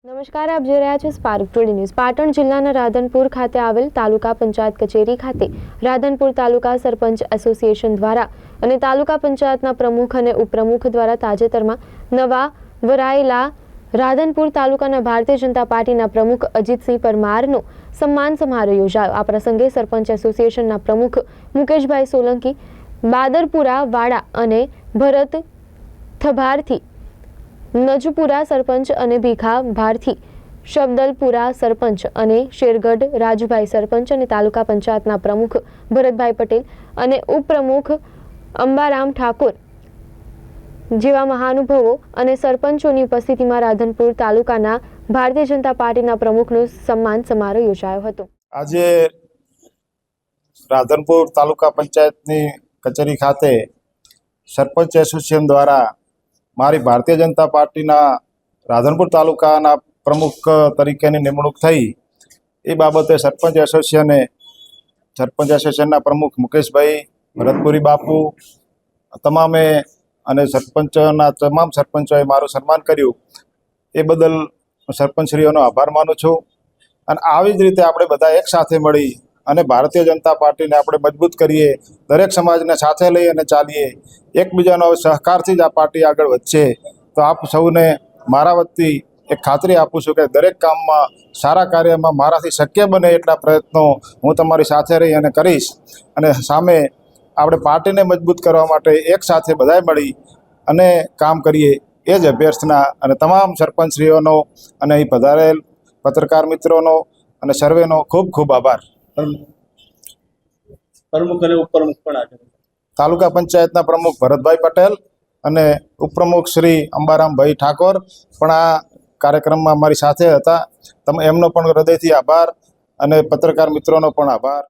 નમસ્કાર, આપ જોઈ રહ્યા છો સ્પાર્ક ટુડે ન્યૂઝ। પાટણ જિલ્લાના રાધનપુર ખાતે આવેલ તાલુકા પંચાયત કચેરી ખાતે રાધનપુર તાલુકા સરપંચ એસોસિએશન દ્વારા અને તાલુકા પંચાયતના પ્રમુખ અને ઉપપ્રમુખ દ્વારા તાજેતરમાં નવા વરાયેલા રાધનપુર તાલુકાના ભારતીય જનતા પાર્ટીના પ્રમુખ અજીતસિંહ પરમારનો સન્માન સમારોહ યોજાયો। આ પ્રસંગે સરપંચ એસોસિએશનના પ્રમુખ મુકેશભાઈ સોલંકી, બાદરપુરા વાડા અને ભરત થભારથી, નજપુરા સરપંચ અને ભીખા ભારથી, શબદલપુરા સરપંચ અને શેરગઢ રાજુભાઈ સરપંચ અને તાલુકા પંચાયતના પ્રમુખ ભરતભાઈ પટેલ અને ઉપપ્રમુખ અંબારામ ઠાકોર જેવા મહાનુભાવો અને સરપંચોની ઉપસ્થિતિમાં રાધનપુર તાલુકાના ભારતીય જનતા પાર્ટીના પ્રમુખનો સન્માન સમારોહ યોજાયો હતો। આજે રાધનપુર તાલુકા પંચાયતની કચેરી ખાતે સરપંચ એસોસિએશન દ્વારા મારી ભારતીય જનતા પાર્ટીના રાધનપુર તાલુકાના પ્રમુખ તરીકેની નિમણૂક થઈ એ બાબતે સરપંચ એસોસિએશનના પ્રમુખ મુકેશભાઈ, ભરતપુરી બાપુ તમામે અને સરપંચના તમામ સરપંચોએ મારું સન્માન કર્યું। એ બદલ સરપંચશ્રીઓનો આભાર માનું છું। અને આવી જ રીતે આપણે બધા એક સાથે મળી અને ભારતીય જનતા પાર્ટીને આપણે મજબૂત કરીએ, દરેક સમાજને સાથે લઈ અને ચાલીએ, એકબીજાનો સહકારથી જ આ પાર્ટી આગળ વધશે। તો આપ સૌને મારા વતી એક ખાતરી આપું છું કે દરેક કામમાં, સારા કાર્યમાં મારાથી શક્ય બને એટલા પ્રયત્નો હું તમારી સાથે રહી અને કરીશ। અને સામે આપણે પાર્ટીને મજબૂત કરવા માટે એક સાથે બધાએ મળી અને કામ કરીએ એ જ અભ્યર્થના અને તમામ સરપંચશ્રીઓનો અને અહીં પધારેલ પત્રકાર મિત્રોનો અને સર્વેનો ખૂબ ખૂબ આભાર। પ્રમુખ અને ઉપપ્રમુખ પણ આજે તાલુકા પંચાયતના પ્રમુખ ભરતભાઈ પટેલ અને ઉપપ્રમુખ શ્રી અંબારામભાઈ ઠાકોર પણ આ કાર્યક્રમમાં અમારી સાથે હતા। એમનો પણ હૃદયથી આભાર અને પત્રકાર મિત્રોનો પણ આભાર।